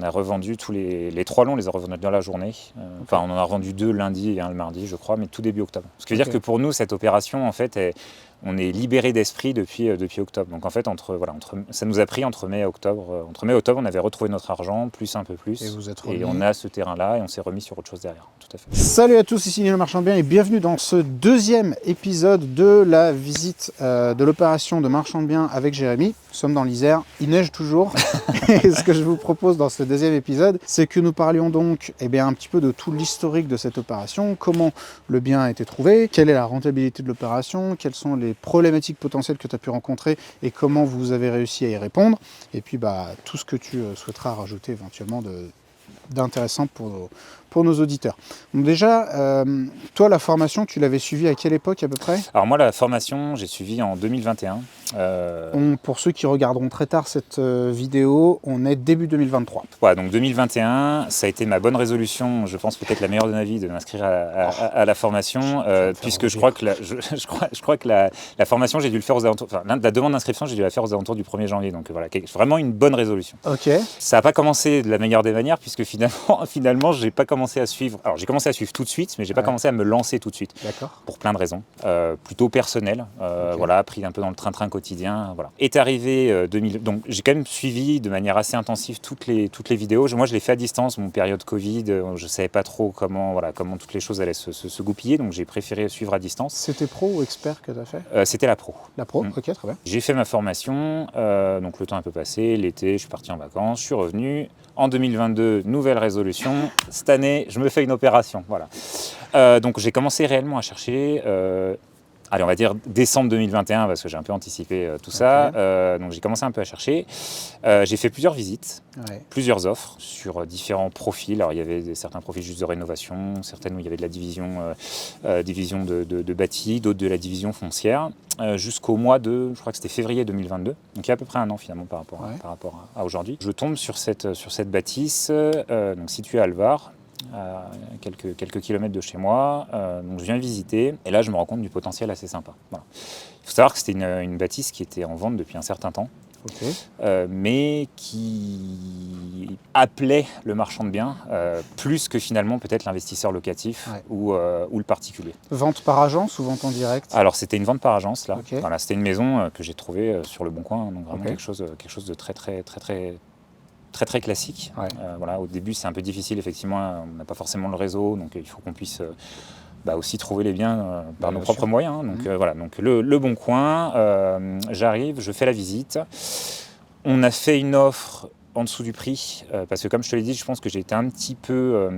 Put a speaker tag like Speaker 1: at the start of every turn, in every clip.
Speaker 1: a revendu tous les 3 lots, on les a revendus dans la journée. Enfin, on en a revendu 2 lundi et 1 le mardi, je crois, mais tout début octobre. Ce qui veut dire que pour nous, cette opération, en fait, on est libéré d'esprit depuis octobre. Donc en fait, ça nous a pris entre mai et octobre. Entre mai et octobre, on avait retrouvé notre argent, plus un peu plus. Et on a ce terrain-là et on s'est remis sur autre chose derrière. Tout à fait.
Speaker 2: Salut à tous, ici Neil Marchand de Biens et bienvenue dans ce deuxième épisode de la visite de l'opération de Marchand de Biens avec Jérémy. Nous sommes dans l'Isère, il neige toujours. Et ce que je vous propose dans ce deuxième épisode, c'est que nous parlions donc un petit peu de tout l'historique de cette opération, comment le bien a été trouvé, quelle est la rentabilité de l'opération, quelles sont les problématiques potentielles que tu as pu rencontrer et comment vous avez réussi à y répondre. Et puis tout ce que tu souhaiteras rajouter éventuellement d'intéressant pour nos auditeurs. Donc déjà, toi, la formation, tu l'avais suivie à quelle époque à peu près ?
Speaker 1: Alors moi, la formation, j'ai suivi en 2021.
Speaker 2: Pour ceux qui regarderont très tard cette vidéo, on est début 2023.
Speaker 1: Ouais, donc 2021, ça a été ma bonne résolution, je pense peut-être la meilleure de ma vie, de m'inscrire à la formation, puisque je crois que la formation, j'ai dû le faire aux alentours, enfin la demande d'inscription, j'ai dû la faire aux alentours du 1er janvier, donc voilà, vraiment une bonne résolution.
Speaker 2: Ok.
Speaker 1: Ça n'a pas commencé de la meilleure des manières, puisque finalement, j'ai pas commencé à suivre. Alors j'ai commencé à suivre tout de suite, mais j'ai pas commencé à me lancer tout de suite.
Speaker 2: D'accord.
Speaker 1: Pour plein de raisons, plutôt personnelles. Voilà, pris un peu dans le train-train quotidien. Voilà. Est arrivé donc j'ai quand même suivi de manière assez intensive toutes les vidéos. Moi, je l'ai fait à distance, mon période Covid. Je savais pas trop comment toutes les choses allaient se goupiller, donc j'ai préféré suivre à distance.
Speaker 2: C'était pro ou expert que tu as fait ?
Speaker 1: C'était la pro.
Speaker 2: La pro, ok, très bien.
Speaker 1: J'ai fait ma formation, donc le temps est un peu passé, l'été, je suis parti en vacances, je suis revenu. En 2022, nouvelle résolution. Cette année, je me fais une opération. Voilà. Donc j'ai commencé réellement à chercher. On va dire décembre 2021, parce que j'ai un peu anticipé tout ça. Donc j'ai commencé un peu à chercher. J'ai fait plusieurs visites, plusieurs offres sur différents profils. Alors il y avait certains profils juste de rénovation, certaines où il y avait de la division de bâti, d'autres de la division foncière, jusqu'au mois de, je crois que c'était février 2022. Donc il y a à peu près un an finalement par rapport à aujourd'hui. Je tombe sur cette bâtisse, donc située à Alvar, à quelques kilomètres de chez moi, donc je viens visiter et là je me rends compte du potentiel assez sympa. Voilà. Il faut savoir que c'était une bâtisse qui était en vente depuis un certain temps, mais qui appelait le marchand de biens plus que finalement peut-être l'investisseur locatif ou le particulier.
Speaker 2: Vente par agence ou vente en direct ?
Speaker 1: Alors c'était une vente par agence là. Voilà, c'était une maison que j'ai trouvée sur le Bon Coin, donc vraiment quelque chose de très classique. Voilà, au début c'est un peu difficile effectivement, on n'a pas forcément le réseau, donc il faut qu'on puisse aussi trouver les biens par nos propres moyens. Donc voilà, donc le Bon Coin, j'arrive, je fais la visite. On a fait une offre en dessous du prix, parce que comme je te l'ai dit, je pense que j'ai été un petit peu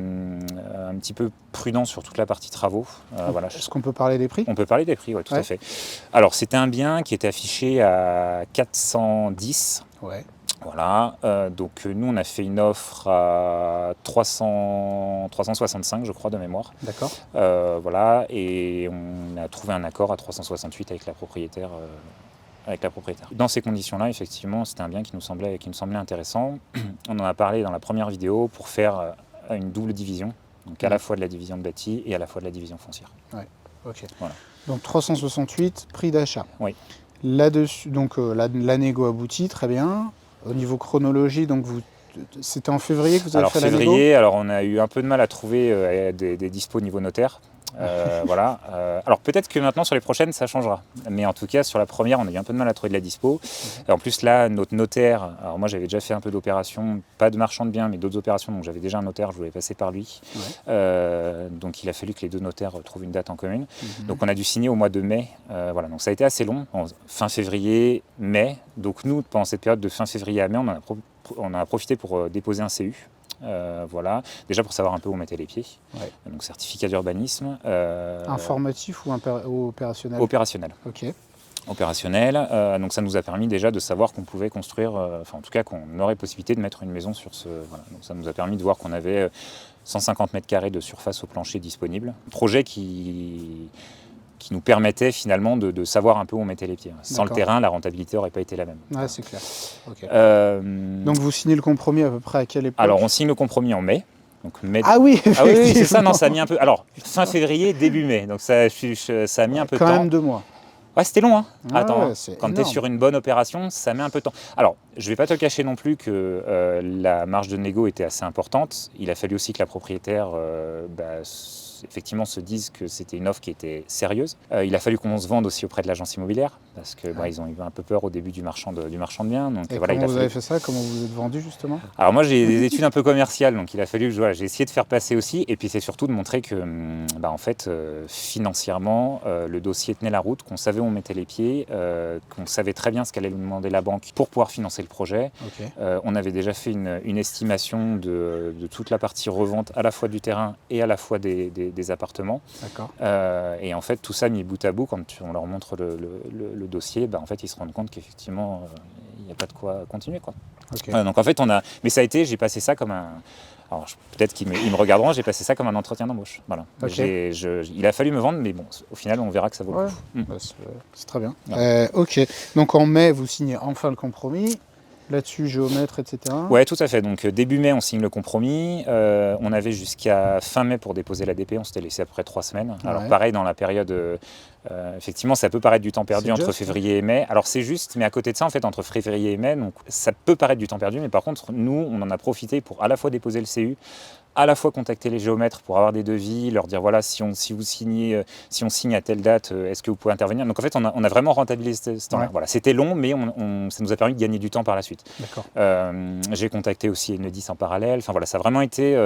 Speaker 1: prudent sur toute la partie travaux. Voilà.
Speaker 2: Est-ce qu'on peut parler des prix ?
Speaker 1: On peut parler des prix, oui, tout à fait. Alors c'était un bien qui était affiché à 410. Voilà, donc nous on a fait une offre à 365 je crois de mémoire.
Speaker 2: D'accord.
Speaker 1: Voilà, et on a trouvé un accord à 368 avec la propriétaire. Dans ces conditions-là, effectivement, c'était un bien qui nous semblait intéressant. On en a parlé dans la première vidéo pour faire une double division, donc à la fois de la division de bâti et à la fois de la division foncière.
Speaker 2: Voilà. Donc 368, prix d'achat.
Speaker 1: Oui.
Speaker 2: Là-dessus, donc la négo aboutit, très bien. Au niveau chronologie, donc c'était en février que vous avez fait la négo ?
Speaker 1: Février, alors on a eu un peu de mal à trouver des dispos niveau notaire. Voilà. Alors peut-être que maintenant sur les prochaines ça changera, mais en tout cas sur la première on a eu un peu de mal à trouver de la dispo. Et en plus là notre notaire, alors moi j'avais déjà fait un peu d'opérations, pas de marchand de biens mais d'autres opérations, donc j'avais déjà un notaire, je voulais passer par lui. Donc il a fallu que les deux notaires trouvent une date en commune. Donc on a dû signer au mois de mai. Voilà, donc ça a été assez long, fin février, mai. Donc nous pendant cette période de fin février à mai on a profité pour déposer un CU. Voilà, déjà pour savoir un peu où on mettait les pieds. Donc certificat d'urbanisme.
Speaker 2: Informatif ou opérationnel ?
Speaker 1: Opérationnel.
Speaker 2: Ok.
Speaker 1: Opérationnel. Donc ça nous a permis déjà de savoir qu'on pouvait construire, en tout cas qu'on aurait possibilité de mettre une maison sur ce. Voilà. Donc ça nous a permis de voir qu'on avait 150 mètres carrés de surface au plancher disponible. Projet qui nous permettait finalement de savoir un peu où on mettait les pieds. Sans le terrain, la rentabilité n'aurait pas été la même.
Speaker 2: Ouais, c'est clair. Okay. Donc vous signez le compromis à peu près à quelle époque ?
Speaker 1: Alors on signe le compromis en mai. Donc mai...
Speaker 2: Ah oui,
Speaker 1: oui, c'est ça, non, ça a mis un peu... Alors, fin février, début mai, donc ça a mis un peu de temps.
Speaker 2: Quand même 2 mois.
Speaker 1: Ouais, c'était long, hein.
Speaker 2: Ah
Speaker 1: Attends,
Speaker 2: ouais,
Speaker 1: hein.
Speaker 2: c'est
Speaker 1: Quand tu es
Speaker 2: énorme.
Speaker 1: sur une bonne opération, ça met un peu de temps. Alors, je vais pas te le cacher non plus que la marge de négo était assez importante. Il a fallu aussi que la propriétaire effectivement se dise que c'était une offre qui était sérieuse. Il a fallu qu'on se vende aussi auprès de l'agence immobilière parce que ils ont eu un peu peur au début du marchand de biens. Donc
Speaker 2: Et
Speaker 1: voilà,
Speaker 2: comment
Speaker 1: il a
Speaker 2: vous
Speaker 1: fallu...
Speaker 2: avez fait ça? Comment vous êtes vendu justement?
Speaker 1: Alors moi j'ai des études un peu commerciales, donc il a fallu que j'ai essayé de faire passer aussi, et puis c'est surtout de montrer que en fait financièrement le dossier tenait la route, qu'on savait où on mettait les pieds, qu'on savait très bien ce qu'allait nous demander la banque pour pouvoir financer le projet.
Speaker 2: Ok.
Speaker 1: On avait déjà fait une estimation de toute la partie revente à la fois du terrain et à la fois des appartements.
Speaker 2: D'accord.
Speaker 1: Et en fait tout ça mis bout à bout, quand on leur montre le dossier, en fait ils se rendent compte qu'effectivement il n'y a pas de quoi continuer, quoi.
Speaker 2: Ok.
Speaker 1: Donc en fait mais ça a été, j'ai passé ça comme un... Alors peut-être qu'ils me regarderont, j'ai passé ça comme un entretien d'embauche. Voilà.
Speaker 2: Ok.
Speaker 1: Il a fallu me vendre, mais bon, au final on verra que ça vaut le coup.
Speaker 2: Bah, c'est très bien.
Speaker 1: Ouais.
Speaker 2: Ok. Donc en mai, vous signez enfin le compromis. Là-dessus, géomètre, etc.
Speaker 1: Ouais, tout à fait. Donc début mai, on signe le compromis. On avait jusqu'à fin mai pour déposer l'ADP. On s'était laissé à peu près 3 semaines. Alors
Speaker 2: Ouais.
Speaker 1: pareil, dans la période, effectivement, ça peut paraître du temps perdu
Speaker 2: C'est
Speaker 1: entre
Speaker 2: juste,
Speaker 1: février et mai. Alors c'est juste, mais à côté de ça, en fait, entre février et mai, donc ça peut paraître du temps perdu, mais par contre, nous, on en a profité pour à la fois déposer le CU, à la fois contacter les géomètres pour avoir des devis, leur dire voilà, si on signe à telle date, est-ce que vous pouvez intervenir. Donc en fait, on a vraiment rentabilisé ce temps-là.
Speaker 2: Ouais.
Speaker 1: Voilà, c'était long, mais ça nous a permis de gagner du temps par la suite.
Speaker 2: D'accord.
Speaker 1: J'ai contacté aussi Enedis en parallèle. Enfin voilà, ça a vraiment été,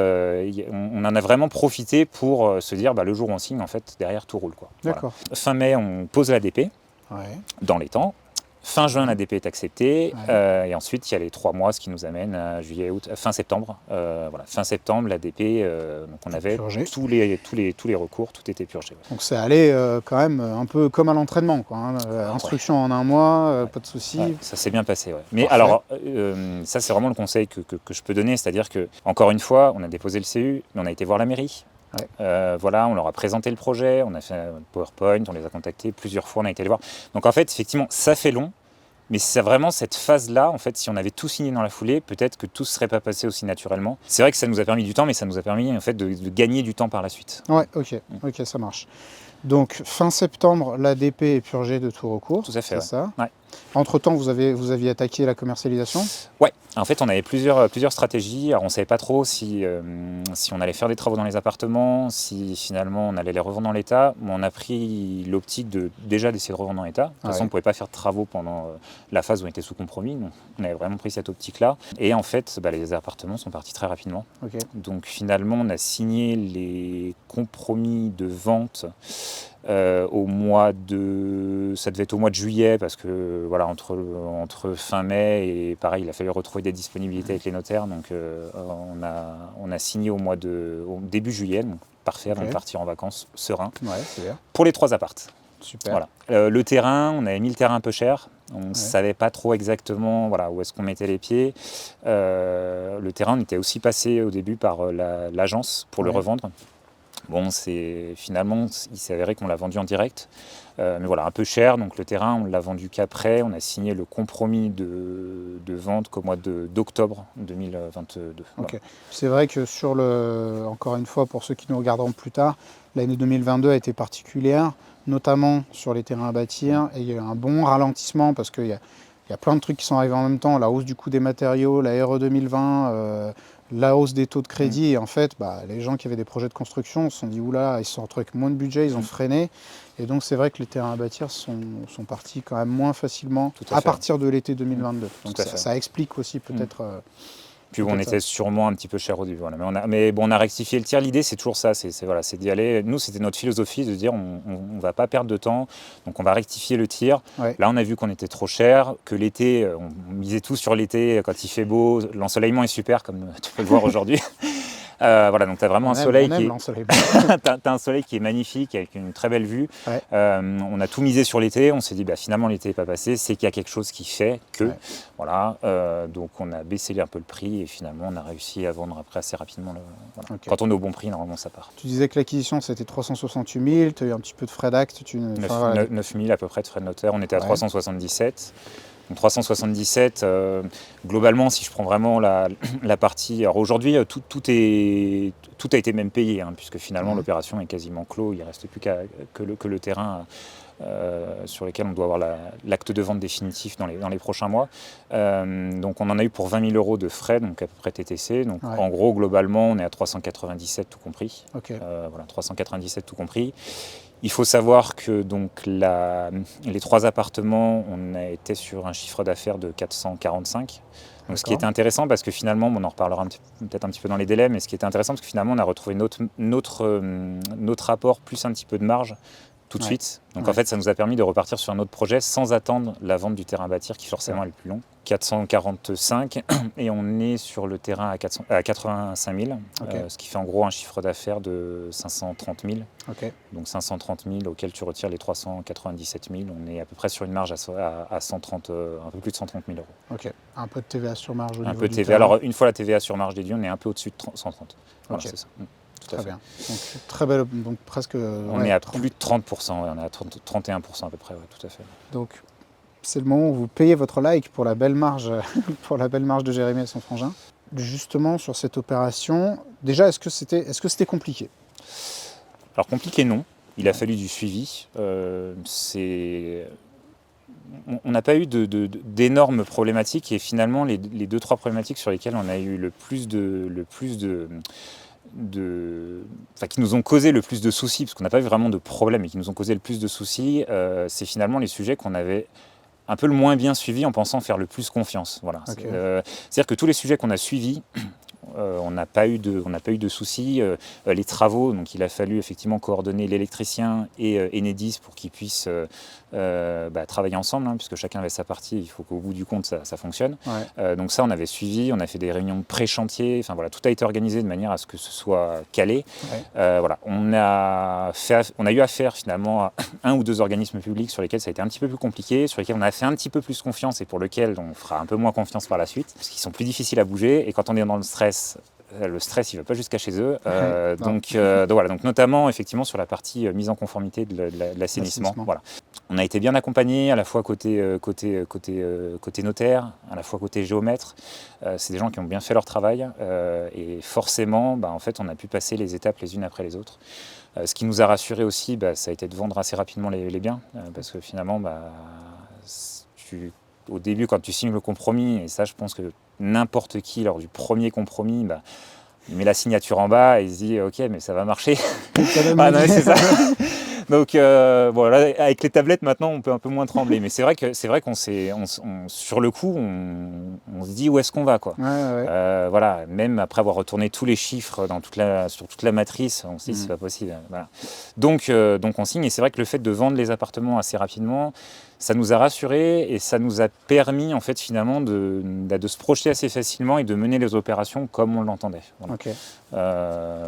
Speaker 1: on en a vraiment profité pour se dire le jour où on signe, en fait, derrière tout roule, quoi.
Speaker 2: D'accord.
Speaker 1: Voilà. Fin mai, on pose l'ADP
Speaker 2: Ouais.
Speaker 1: dans les temps. Fin juin, l'ADP est acceptée,
Speaker 2: Ouais.
Speaker 1: et ensuite il y a les 3 mois, ce qui nous amène à juillet, août, fin septembre. Voilà, fin septembre, l'ADP, donc on avait
Speaker 2: Purgé.
Speaker 1: tous les recours, tout était purgé. Ouais.
Speaker 2: Donc c'est allé quand même un peu comme à l'entraînement, quoi. Hein. Instruction en un mois, pas de souci.
Speaker 1: Ouais, ça s'est bien passé. Ouais. Mais
Speaker 2: Parfait.
Speaker 1: alors, ça c'est vraiment le conseil que je peux donner, c'est-à-dire que encore une fois, on a déposé le CU, mais on a été voir la mairie.
Speaker 2: Ouais.
Speaker 1: Voilà, on leur a présenté le projet, on a fait un PowerPoint, on les a contactés plusieurs fois, on a été les voir. Donc en fait, effectivement, ça fait long, mais c'est vraiment cette phase-là, en fait, si on avait tout signé dans la foulée, peut-être que tout ne serait pas passé aussi naturellement. C'est vrai que ça nous a permis du temps, mais ça nous a permis en fait de gagner du temps par la suite.
Speaker 2: Ouais, ok, ça marche. Donc fin septembre, l'ADP est purgée de tout recours.
Speaker 1: Tout à fait,
Speaker 2: c'est ça.
Speaker 1: Ouais.
Speaker 2: Entre-temps, vous aviez attaqué la commercialisation.
Speaker 1: Ouais, en fait, on avait plusieurs stratégies. Alors, on ne savait pas trop si on allait faire des travaux dans les appartements, si finalement on allait les revendre dans l'état. On a pris l'optique d'essayer de revendre dans l'état. De toute façon, on ne pouvait pas faire de travaux pendant la phase où on était sous compromis. Donc, on avait vraiment pris cette optique-là. Et en fait, les appartements sont partis très rapidement.
Speaker 2: Okay.
Speaker 1: Donc, finalement, on a signé les compromis de vente au mois de... Ça devait être au mois de juillet, parce que voilà, entre fin mai et pareil, il a fallu retrouver des disponibilités avec les notaires. Donc on a signé au début juillet, donc parfait, avant de partir en vacances, serein.
Speaker 2: Ouais, c'est bien.
Speaker 1: Pour les 3 apparts.
Speaker 2: Super.
Speaker 1: Voilà. Le terrain, on avait mis le terrain un peu cher. On ne savait pas trop exactement où est-ce qu'on mettait les pieds. Le terrain, on était aussi passé au début par l'agence pour le revendre. Bon, finalement, il s'est avéré qu'on l'a vendu en direct, mais voilà, un peu cher. Donc le terrain, on l'a vendu qu'après. On a signé le compromis de vente qu'au mois d'octobre 2022. Voilà.
Speaker 2: Okay. C'est vrai que encore une fois, pour ceux qui nous regarderont plus tard, l'année 2022 a été particulière, notamment sur les terrains à bâtir. Et il y a eu un bon ralentissement parce qu'il y a plein de trucs qui sont arrivés en même temps. La hausse du coût des matériaux, la RE 2020... la hausse des taux de crédit, et en fait, les gens qui avaient des projets de construction se sont dit oula, ils se sont retrouvés avec moins de budget, ils ont freiné. Et donc, c'est vrai que les terrains à bâtir sont partis quand même moins facilement à partir de l'été 2022. Donc, ça explique aussi peut-être.
Speaker 1: Puis on était sûrement un petit peu cher au début. Voilà. Mais on a rectifié le tir. L'idée, c'est toujours ça, c'est d'y aller. Nous, c'était notre philosophie de dire on ne va pas perdre de temps, donc on va rectifier le tir.
Speaker 2: Ouais.
Speaker 1: Là, on a vu qu'on était trop cher, que l'été, on misait tout sur l'été quand il fait beau. L'ensoleillement est super, comme tu peux le voir aujourd'hui. Voilà, donc tu as vraiment un soleil t'as un soleil qui est magnifique, avec une très belle vue.
Speaker 2: Ouais.
Speaker 1: On a tout misé sur l'été, on s'est dit finalement l'été n'est pas passé, c'est qu'il y a quelque chose qui fait que.
Speaker 2: Ouais.
Speaker 1: Voilà, donc on a baissé un peu le prix et finalement on a réussi à vendre après assez rapidement. Voilà. Okay. Quand on est au bon prix, normalement ça part.
Speaker 2: Tu disais que l'acquisition c'était 368 000, tu as eu un petit peu de frais d'acte.
Speaker 1: 9 000 à peu près de frais de notaire, on était à 377. Donc 377, globalement, si je prends vraiment la partie... Alors aujourd'hui, tout a été même payé, puisque finalement l'opération est quasiment clos, il ne reste plus que le terrain sur lesquels on doit avoir l'acte de vente définitif dans les prochains mois. Donc on en a eu pour 20 000 € de frais, donc à peu près TTC. Donc en gros, globalement, on est à 397 tout compris. Voilà, 397 tout compris. Il faut savoir que donc, les 3 appartements, on a été sur un chiffre d'affaires de 445. Donc, ce qui était intéressant, parce que finalement, on en reparlera peut-être un petit peu dans les délais, mais ce qui était intéressant, parce que finalement, on a retrouvé notre rapport plus un petit peu de marge tout de suite. Donc en fait, ça nous a permis de repartir sur un autre projet sans attendre la vente du terrain à bâtir, qui forcément est le plus long. 445, et on est sur le terrain à 85 000, ce qui fait en gros un chiffre d'affaires de 530 000. Donc 530 000 auquel tu retires les 397 000, on est à peu près sur une marge à 130, un peu plus de 130 000 €.
Speaker 2: Ok, un peu de TVA sur marge au
Speaker 1: un
Speaker 2: niveau
Speaker 1: peu de
Speaker 2: du
Speaker 1: TVA.
Speaker 2: terrain.
Speaker 1: Alors une fois la TVA sur marge déduite, on est un peu au-dessus de 130. Voilà, c'est ça.
Speaker 2: Très bien. Donc, très belle, donc presque.
Speaker 1: On est à plus de 30%, on est à 31% à peu près, tout à fait.
Speaker 2: Donc, c'est le moment où vous payez votre like pour la belle marge, de Jérémy et son frangin. Justement, sur cette opération, déjà, est-ce que c'était compliqué ?
Speaker 1: Alors compliqué, non. Il a fallu du suivi. On n'a pas eu d'énormes problématiques, et finalement, les 2-3 problématiques sur lesquelles on a eu qui nous ont causé le plus de soucis, parce qu'on n'a pas eu vraiment de problème, et qui nous ont causé le plus de soucis, c'est finalement les sujets qu'on avait un peu le moins bien suivis en pensant faire le plus confiance. Voilà. C'est-à-dire que tous les sujets qu'on a suivis, on n'a pas eu de soucis. Les travaux, donc il a fallu effectivement coordonner l'électricien et Enedis pour qu'ils puissent travailler ensemble, puisque chacun avait sa partie, il faut qu'au bout du compte ça fonctionne. Donc ça, on avait suivi, on a fait des réunions pré-chantier, enfin voilà, tout a été organisé de manière à ce que ce soit calé. Voilà. On a eu affaire finalement à 1 ou 2 organismes publics sur lesquels ça a été un petit peu plus compliqué, sur lesquels on a fait un petit peu plus confiance et pour lesquels on fera un peu moins confiance par la suite, parce qu'ils sont plus difficiles à bouger, et quand on est dans le stress, il ne va pas jusqu'à chez eux. Donc voilà, donc notamment effectivement sur la partie mise en conformité de l'assainissement. Voilà. On a été bien accompagnés à la fois côté notaire, à la fois côté géomètre. C'est des gens qui ont bien fait leur travail, et forcément, en fait, on a pu passer les étapes les unes après les autres. Ce qui nous a rassurés aussi, ça a été de vendre assez rapidement les biens, parce que finalement, au début, quand tu signes le compromis, et ça, je pense que n'importe qui, lors du premier compromis, il met la signature en bas et il se dit « Ok, mais ça va marcher ». Ah non, c'est ça. Donc voilà, avec les tablettes maintenant, on peut un peu moins trembler. Mais c'est vrai qu'on sur le coup, on se dit où est-ce qu'on va, quoi. Voilà, même après avoir retourné tous les chiffres sur toute la matrice, on se dit c'est pas possible. Voilà. Donc on signe, et c'est vrai que le fait de vendre les appartements assez rapidement, ça nous a rassurés, et ça nous a permis en fait finalement de se projeter assez facilement et de mener les opérations comme on l'entendait. Voilà.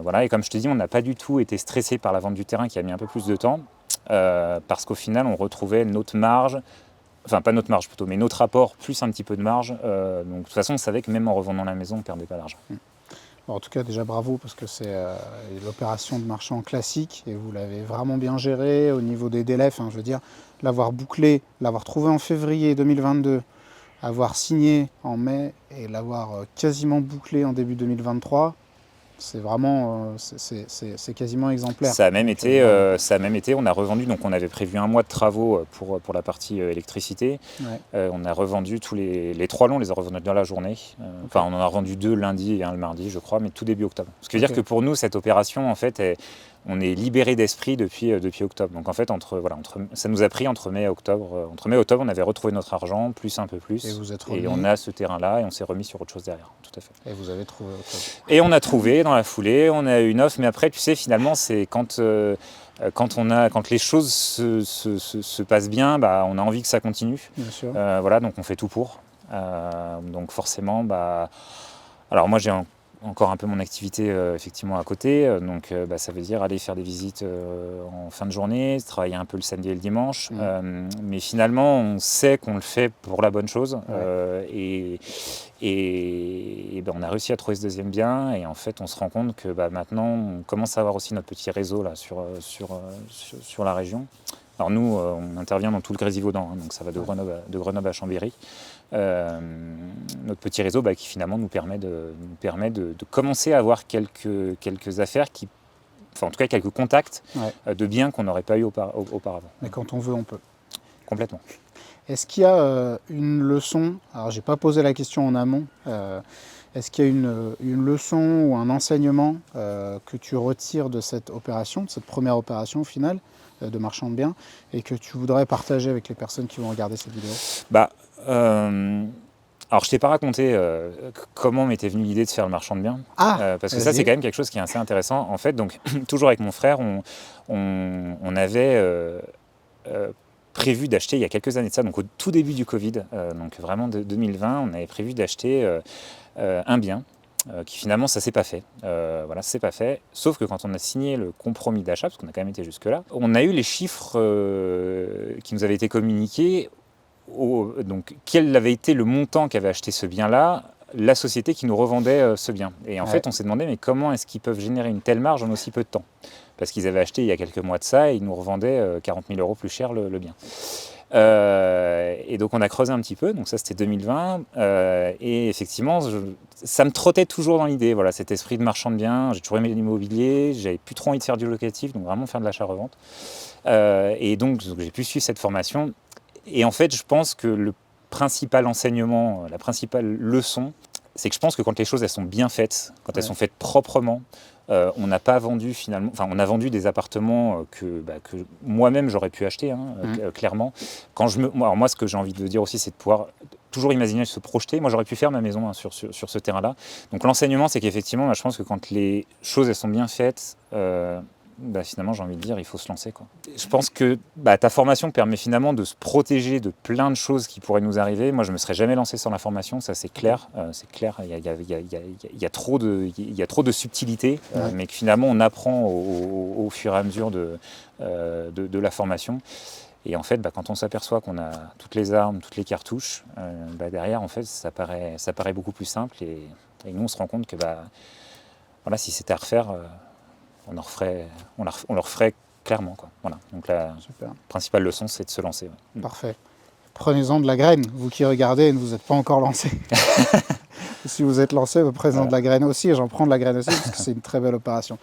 Speaker 1: Voilà, et comme je te dis, on n'a pas du tout été stressé par la vente du terrain qui a mis un peu plus de temps, parce qu'au final on retrouvait notre marge, enfin pas notre marge plutôt, mais notre rapport plus un petit peu de marge. Donc de toute façon on savait que même en revendant la maison on ne perdait pas d'argent.
Speaker 2: En tout cas, déjà bravo, parce que c'est l'opération de marchand classique, et vous l'avez vraiment bien géré au niveau des délais. Enfin, je veux dire, l'avoir bouclé, l'avoir trouvé en février 2022, avoir signé en mai et l'avoir quasiment bouclé en début 2023, c'est vraiment, c'est quasiment exemplaire.
Speaker 1: Ça a même été, on a revendu, donc on avait prévu 1 mois de travaux pour la partie électricité. On a revendu tous les 3 lots, on les a revendus dans la journée. Enfin, on en a revendu 2 lundi et 1 le mardi, je crois, mais tout début octobre. Ce qui veut dire que pour nous, cette opération, en fait, on est libéré d'esprit depuis octobre. Donc en fait, ça nous a pris entre mai et octobre. Entre mai et octobre, on avait retrouvé notre argent, plus un peu plus. Et on a ce terrain-là, et on s'est remis sur autre chose derrière. Tout à fait.
Speaker 2: Et vous avez trouvé autre chose.
Speaker 1: Et on a trouvé dans la foulée, on a eu une offre. Mais après, tu sais, finalement, c'est quand les choses se passent bien, on a envie que ça continue.
Speaker 2: Bien sûr.
Speaker 1: Voilà, donc on fait tout pour. Donc forcément, alors moi j'ai encore un peu mon activité effectivement à côté, donc ça veut dire aller faire des visites en fin de journée, travailler un peu le samedi et le dimanche, mais finalement on sait qu'on le fait pour la bonne chose, et on a réussi à trouver ce deuxième bien, et en fait on se rend compte que maintenant on commence à avoir aussi notre petit réseau là sur la région. Alors nous, on intervient dans tout le Grésivaudan, donc ça va de Grenoble à Chambéry. Notre petit réseau qui finalement nous permet de commencer à avoir quelques affaires qui enfin en tout cas quelques contacts
Speaker 2: Ouais.
Speaker 1: de biens qu'on n'aurait pas eu auparavant.
Speaker 2: Mais quand on veut, on peut.
Speaker 1: Complètement.
Speaker 2: Est-ce qu'il y a une leçon, alors j'ai pas posé la question en amont, est-ce qu'il y a une leçon ou un enseignement que tu retires de cette opération, de cette première opération au final, de marchand de biens, et que tu voudrais partager avec les personnes qui vont regarder cette vidéo?
Speaker 1: Alors, je t'ai pas raconté comment m'était venue l'idée de faire le marchand de biens, parce que ça, c'est quand même quelque chose qui est assez intéressant. En fait, donc, toujours avec mon frère, on avait prévu d'acheter, il y a quelques années de ça, donc au tout début du Covid, donc vraiment de 2020, on avait prévu d'acheter un bien. Qui finalement ça s'est pas fait. Voilà, ça s'est pas fait. Sauf que quand on a signé le compromis d'achat, parce qu'on a quand même été jusque-là, on a eu les chiffres qui nous avaient été communiqués. Donc, quel avait été le montant qu'avait acheté ce bien-là, la société qui nous revendait ce bien. Et en fait, on s'est demandé, mais comment est-ce qu'ils peuvent générer une telle marge en aussi peu de temps? Parce qu'ils avaient acheté il y a quelques mois de ça et ils nous revendaient 40 000 € plus cher le bien. Et donc on a creusé un petit peu, donc ça c'était 2020, et effectivement ça me trottait toujours dans l'idée, voilà, cet esprit de marchand de biens. J'ai toujours aimé l'immobilier, j'avais plus trop envie de faire du locatif, donc vraiment faire de l'achat-revente, et donc j'ai pu suivre cette formation. Et en fait je pense que le principal enseignement, la principale leçon, c'est que je pense que quand les choses elles sont bien faites, quand elles sont faites proprement, on n'a pas vendu finalement, enfin on a vendu des appartements que moi-même j'aurais pu acheter, clairement. Alors moi ce que j'ai envie de dire aussi, c'est de pouvoir toujours imaginer, se projeter. Moi j'aurais pu faire ma maison sur ce terrain-là. Donc l'enseignement, c'est qu'effectivement, je pense que quand les choses elles sont bien faites, finalement j'ai envie de dire, il faut se lancer, quoi. Je pense que ta formation permet finalement de se protéger de plein de choses qui pourraient nous arriver. Moi je me serais jamais lancé sans la formation, ça c'est clair. Il y a trop de subtilités, mais que finalement on apprend au fur et à mesure de la formation. Et en fait, quand on s'aperçoit qu'on a toutes les armes, toutes les cartouches, derrière en fait ça paraît beaucoup plus simple, et nous on se rend compte que voilà, si c'était à refaire, on le referait clairement, quoi. Voilà. Donc la principale leçon, c'est de se lancer. Ouais.
Speaker 2: Parfait. Prenez-en de la graine, vous qui regardez et ne vous êtes pas encore lancé. Si vous êtes lancé, prenez-en de la graine aussi, et j'en prends de la graine aussi, parce que c'est une très belle opération.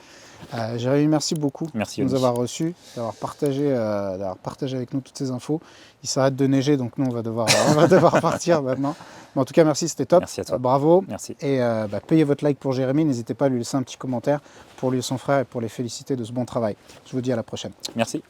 Speaker 2: Jérémy, merci beaucoup de nous avoir reçus, d'avoir partagé avec nous toutes ces infos. Il s'arrête de neiger, donc nous on va devoir partir maintenant. Mais en tout cas, merci, c'était top.
Speaker 1: Merci à toi.
Speaker 2: Bravo.
Speaker 1: Merci.
Speaker 2: Et payez votre like pour Jérémy. N'hésitez pas à lui laisser un petit commentaire pour lui et son frère, et pour les féliciter de ce bon travail. Je vous dis à la prochaine.
Speaker 1: Merci.